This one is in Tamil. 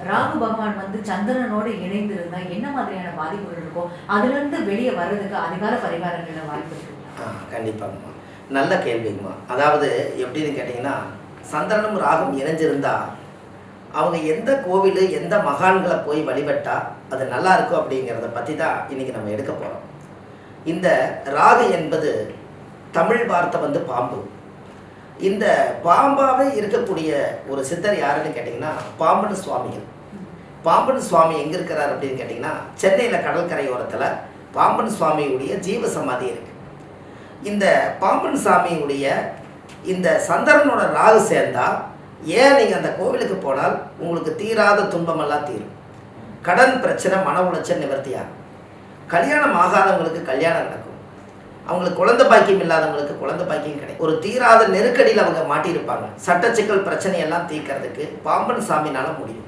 ராகு பகவான் வந்து சந்திரனோடு இணைந்து இருந்தா என்ன மாதிரியான பாதிப்புகள் இருக்கும், அதுல இருந்து வெளியே வர்றதுக்கு அதிகார பரிகாரங்கள வாய்ப்பு இருக்கு? கண்டிப்பாங்கம்மா, நல்ல கேள்விங்கம்மா. அதாவது எப்படின்னு கேட்டிங்கன்னா, சந்திரனும் ராகும் இணைஞ்சிருந்தா அவங்க எந்த கோவில் எந்த மகான்களை போய் வழிபட்டா அது நல்லா இருக்கும் அப்படிங்கிறத பற்றி தான் இன்றைக்கி நம்ம எடுக்க போகிறோம். இந்த ராகு என்பது தமிழ் வார்த்தை வந்து பாம்பு. இந்த பாம்பாகவே இருக்கக்கூடிய ஒரு சித்தர் யாருன்னு கேட்டிங்கன்னா பாம்பன் சுவாமிகள். பாம்பன் சுவாமி எங்கே இருக்கிறார் அப்படின்னு கேட்டிங்கன்னா சென்னையில் கடற்கரையோரத்தில் பாம்பன் சுவாமியுடைய ஜீவ சமாதி இருக்குது. இந்த பாம்பன் சாமியுடைய இந்த சந்திரனோட ராகு சேர்ந்தால் ஏன் நீங்கள் அந்த கோவிலுக்கு போனால் உங்களுக்கு தீராத துன்பமெல்லாம் தீரும். கடன் பிரச்சனை, மன உளைச்சல் நிவர்த்தியாகும். கல்யாணம் ஆகாதவங்களுக்கு கல்யாணம் நடக்கும். அவங்களுக்கு குழந்தை பாக்கியம் இல்லாதவங்களுக்கு குழந்தை பாக்கியம் கிடைக்கும். ஒரு தீராத நெருக்கடியில் அவங்க மாட்டியிருப்பாங்க. சட்ட சிக்கல் பிரச்சனையெல்லாம் தீர்க்கறதுக்கு பாம்பன் சாமினால் முடியும்.